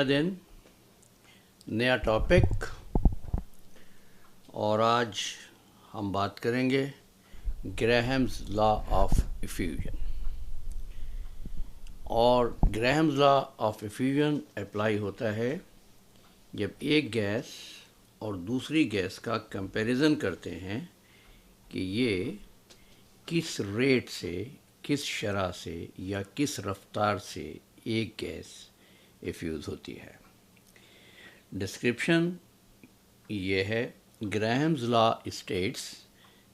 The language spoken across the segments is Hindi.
दिन, नया टॉपिक। और आज हम बात करेंगे ग्राहम्स लॉ ऑफ इफ्यूजन। और Graham's law of effusion apply होता है जब एक गैस और दूसरी गैस का कंपैरिजन करते हैं कि ये किस रेट से, किस शरह से या किस रफ्तार से एक गैस इफ्यूज़ होती है। डिस्क्रिप्शन ये है, Graham's law states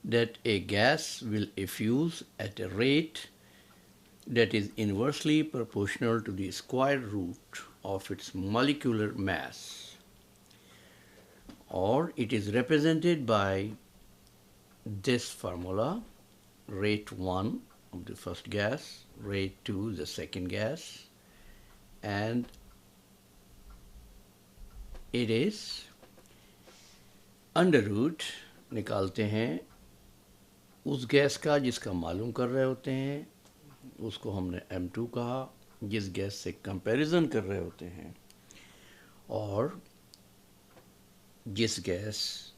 that a gas will effuse at a rate that is inversely proportional to the square root of its molecular mass, or it is represented by this formula: rate 1 of the first gas, rate 2 the second gas, and it is under root निकालते हैं उस गैस का जिसका मालूम कर रहे होते हैं, उसको हमने M2 कहा, जिस गैस से कंपैरिजन कर रहे होते हैं, और जिस गैस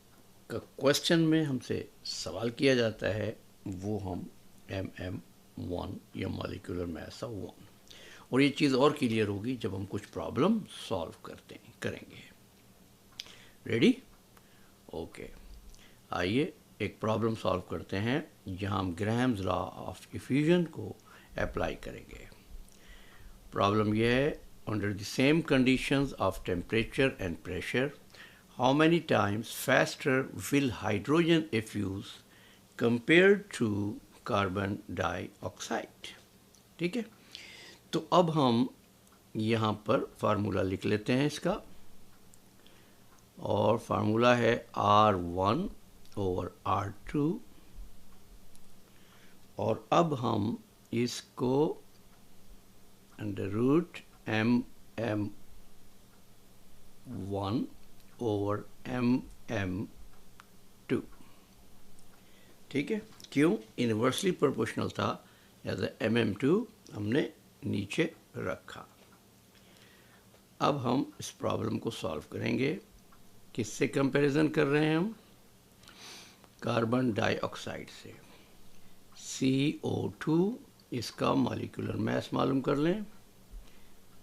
का क्वेश्चन में हमसे सवाल किया जाता है वो हम MM1 या मॉलिक्यूलर मास ऑफ 1। और ये चीज़ और क्लियर होगी जब हम कुछ प्रॉब्लम सॉल्व करेंगे। रेडी? ओके, आइए एक प्रॉब्लम सॉल्व करते हैं जहां हम ग्राहम्स लॉ ऑफ इफ्यूजन को अप्लाई करेंगे। प्रॉब्लम यह है, under the same conditions of temperature and pressure how many times faster will hydrogen effuse compared to carbon dioxide. ठीक है, तो अब हम यहाँ पर फार्मूला लिख लेते हैं इसका, और फार्मूला है R1 ओवर R2। और अब हम इसको under root MM1 over MM2। ठीक है, क्यों? इनवर्सली प्रोपोर्शनल था, या MM2 हमने नीचे रखा। अब हम इस प्रॉब्लम को सॉल्व करेंगे। किससे कंपैरिजन कर रहे हैं हम? कार्बन डाइऑक्साइड से। CO2, इसका मॉलिक्यूलर मास मालूम कर लें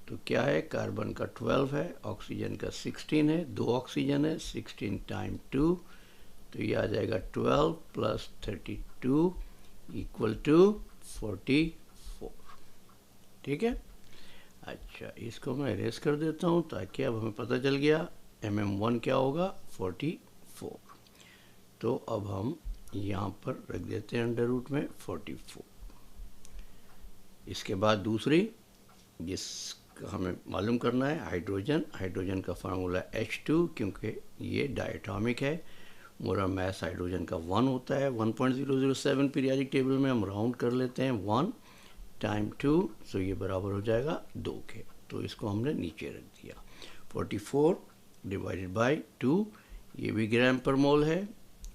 तो क्या है, कार्बन का 12 है, ऑक्सीजन का 16 है, 2 ऑक्सीजन है, 16 टाइम 2, तो ये आ जाएगा 12 प्लस 32 इक्वल टू 44। ठीक है, अच्छा इसको मैं इरेज कर देता हूँ ताकि अब हमें पता चल गया MM1 क्या होगा, 44। तो अब हम यहाँ पर रख देते हैं अंडर रूट में 44। इसके बाद दूसरी जिसका हमें मालूम करना है, हाइड्रोजन। हाइड्रोजन का फार्मूला H2, क्योंकि ये डायटॉमिक है। मोलर मास हाइड्रोजन का 1 होता है, 1.007 पीरियोडिक टेबल में हम राउंड कर लेते हैं 1 टाइम 2, तो ये बराबर हो जाएगा 2 के। तो इसको हमने नीचे रख दिया। 44 डिवाइडेड बाय 2, ये भी ग्राम पर मोल है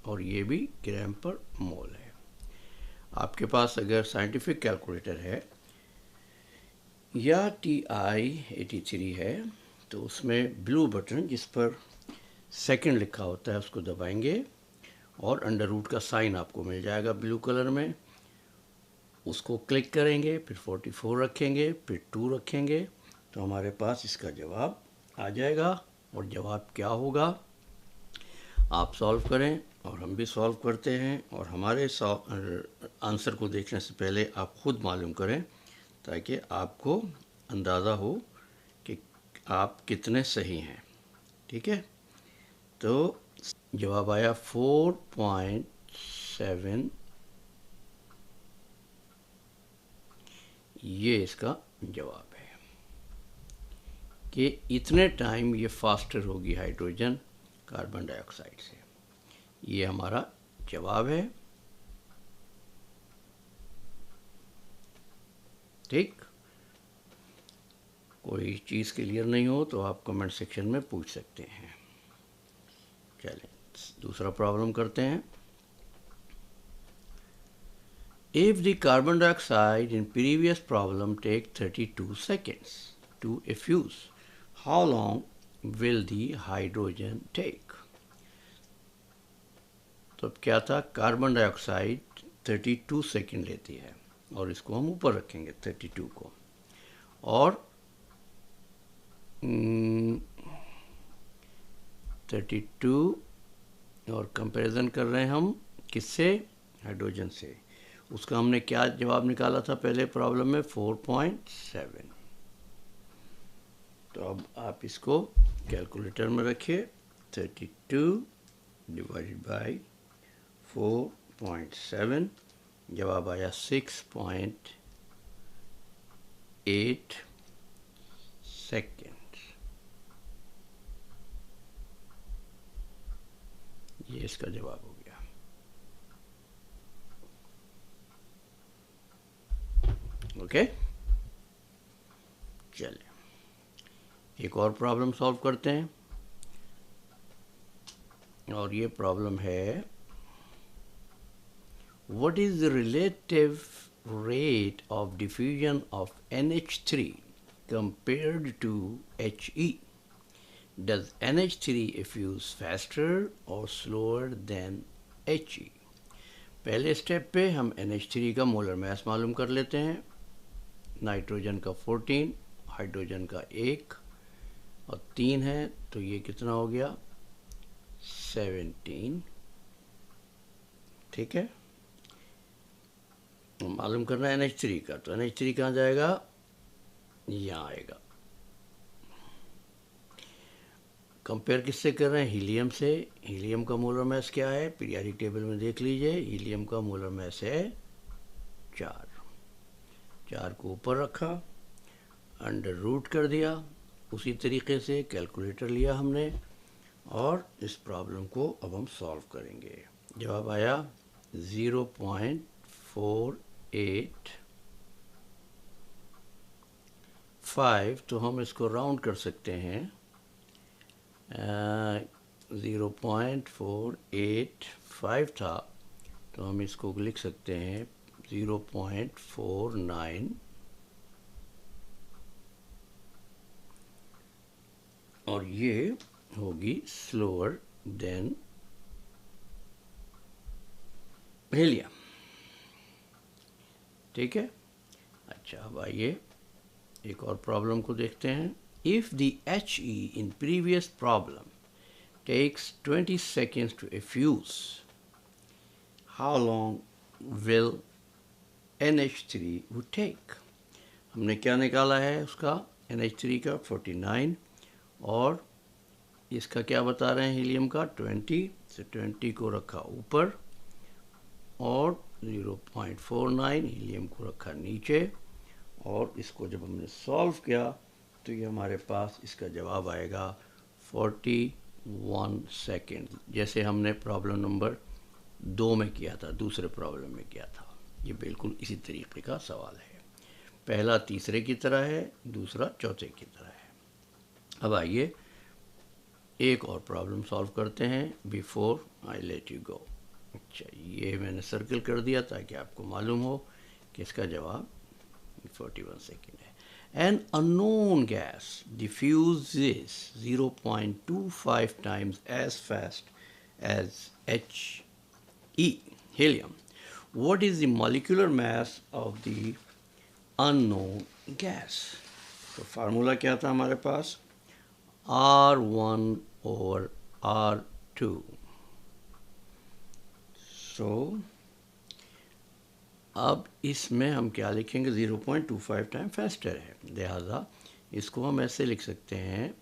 और ये भी ग्राम पर मोल है। आपके पास अगर साइंटिफिक कैलकुलेटर है या TI-83 है तो उसमें ब्लू बटन जिस पर सेकंड लिखा होता है उसको दबाएंगे और अंडर रूट का साइन आपको मिल जाएगा ब्लू कलर में। उसको क्लिक करेंगे, फिर 44 रखेंगे, फिर 2 रखेंगे, तो हमारे पास इसका जवाब आ जाएगा। और जवाब क्या होगा आप सॉल्व करें और हम भी सॉल्व करते हैं, और हमारे आंसर को देखने से पहले आप खुद मालूम करें ताकि आपको अंदाज़ा हो कि आप कितने सही हैं। ठीक है, तो जवाब आया 4.7। ये इसका जवाब है कि इतने टाइम ये फास्टर होगी हाइड्रोजन कार्बन डाइऑक्साइड से। ये हमारा जवाब है। ठीक, कोई चीज़ क्लियर नहीं हो तो आप कमेंट सेक्शन में पूछ सकते हैं। चलें दूसरा प्रॉब्लम करते हैं। If the carbon dioxide in previous problem take 32 seconds to effuse, how long will the hydrogen take. तो अब क्या था, कार्बन डाइऑक्साइड 32 सेकेंड लेती है और इसको हम ऊपर रखेंगे 32 को, और 32 और कंपैरिजन कर रहे हैं हम किससे, हाइड्रोजन से। उसका हमने क्या जवाब निकाला था पहले प्रॉब्लम में, 4.7। तो अब आप इसको कैलकुलेटर में रखिए, 32 डिवाइडेड बाई 4.7, जवाब आया 6.8 सेकेंड। ये इसका जवाब हो गया। ओके, चलिए एक और प्रॉब्लम सॉल्व करते हैं, और ये प्रॉब्लम है, what is the relative rate of diffusion of NH3 compared to HE? Does NH3 effuse faster or slower than HE? पहले स्टेप पे हम NH3 का मोलर मास मालूम कर लेते हैं। नाइट्रोजन का 14, हाइड्रोजन का 1 और 3 है, तो ये कितना हो गया, 17। ठीक है, मालूम करना है NH3 का, तो NH3 कहाँ जाएगा, यहाँ आएगा। कंपेयर किससे कर रहे हैं, हीलियम से। हीलियम का मोलर मास क्या है, पीरियोडिक टेबल में देख लीजिए, हीलियम का मोलर मास है 4। 4 को ऊपर रखा, अंडर रूट कर दिया, उसी तरीके से कैलकुलेटर लिया हमने, और इस प्रॉब्लम को अब हम सॉल्व करेंगे। जवाब आया 0.485, तो हम इसको राउंड कर सकते हैं, 0.485 था, तो हम इसको लिख सकते हैं 0.49, और ये होगी स्लोअर देन हीलियम। ठीक है, अच्छा अब आइए एक और प्रॉब्लम को देखते हैं। If the HE in previous problem takes 20 seconds to effuse, how long will NH3 would take? हमने क्या निकाला है उसका, NH3 का 49, और इसका क्या बता रहे हैं, हीलियम का 20, से 20 को रखा ऊपर, और 0.49 हीलियम को रखा नीचे, और इसको जब हमने सॉल्व किया तो ये हमारे पास इसका जवाब आएगा 41 सेकेंड, जैसे हमने प्रॉब्लम नंबर 2 में किया था, दूसरे प्रॉब्लम में किया था। ये बिल्कुल इसी तरीके का सवाल है, पहला तीसरे की तरह है, दूसरा चौथे की तरह है। अब आइए एक और प्रॉब्लम सॉल्व करते हैं before I let you go. अच्छा, ये मैंने सर्कल कर दिया ताकि आपको मालूम हो कि इसका जवाब 41 सेकेंड है। An unknown gas diffuses 0.25 times as fast as HE, helium. What is the molecular mass of the unknown gas? तो फार्मूला क्या था हमारे पास, R1 over R2. So अब इसमें हम क्या लिखेंगे, 0.25 टाइम फास्टर है, लिहाजा इसको हम ऐसे लिख सकते हैं,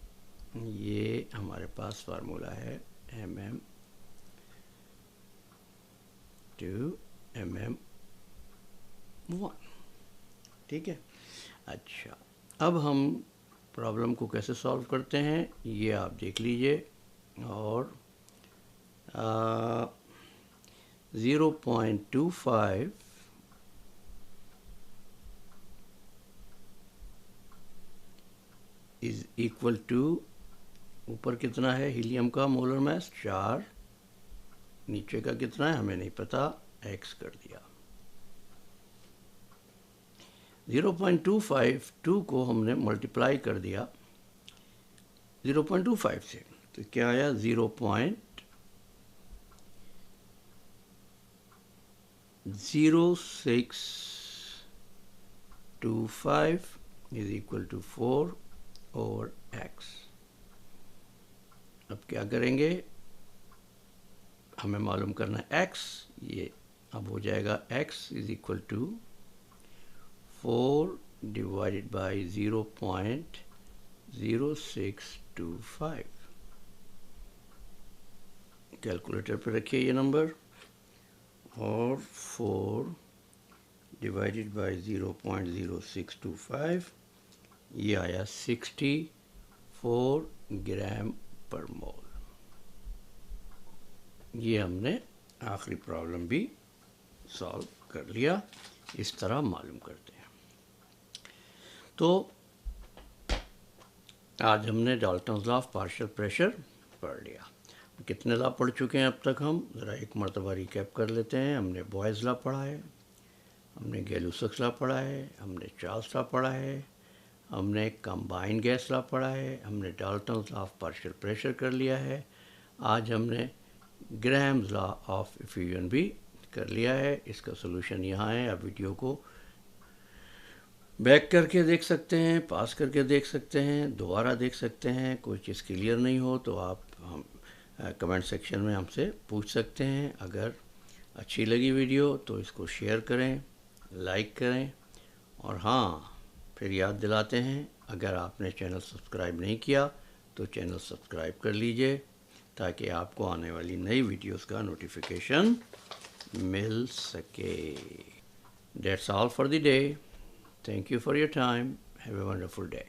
ये हमारे पास फार्मूला है mm2 mm1। ठीक है, अच्छा अब हम प्रॉब्लम को कैसे सॉल्व करते हैं ये आप देख लीजिए, और 0.25 इज इक्वल टू, ऊपर कितना है हीलियम का मोलर मास 4, नीचे का कितना है हमें नहीं पता, x कर दिया। 0.252 को हमने मल्टीप्लाई कर दिया 0.25 से, तो क्या आया 0.0625 इज इक्वल टू 4/x। अब क्या करेंगे, हमें मालूम करना है x, ये अब हो जाएगा x is equal to 4 divided by 0.0625। Calculator पे रखिए ये नंबर, और 4 डिवाइडेड बाई 0.0625, ये आया 64 ग्राम पर मोल। ये हमने आखिरी प्रॉब्लम भी सॉल्व कर लिया। इस तरह मालूम करते हैं। तो आज हमने Dalton's law of partial pressure पढ़ लिया। कितने लॉ पढ़ चुके हैं अब तक हम, ज़रा एक मरतबा रिकैप कर लेते हैं। हमने बॉयज़ लॉ पढ़ा है, हमने गैलुसक्स लॉ पढ़ा है, हमने चार्ल्स लॉ पढ़ा है, हमने कंबाइंड गैस लॉ पढ़ा है, हमने Dalton's law of partial pressure कर लिया है। आज हमने ग्राम्स लॉ ऑफ इफ्यूजन भी कर लिया है। इसका सोल्यूशन यहाँ है, आप वीडियो को बैक करके देख सकते हैं, पास करके देख सकते हैं, दोबारा देख सकते हैं। कोई चीज़ क्लियर नहीं हो तो आप हम कमेंट सेक्शन में हमसे पूछ सकते हैं। अगर अच्छी लगी वीडियो तो इसको शेयर करें, लाइक करें, और हाँ, फिर याद दिलाते हैं, अगर आपने चैनल सब्सक्राइब नहीं किया तो चैनल सब्सक्राइब कर लीजिए, ताकि आपको आने वाली नई वीडियोस का नोटिफिकेशन मिल सके। That's all for the day. Thank you for your time. Have a wonderful day.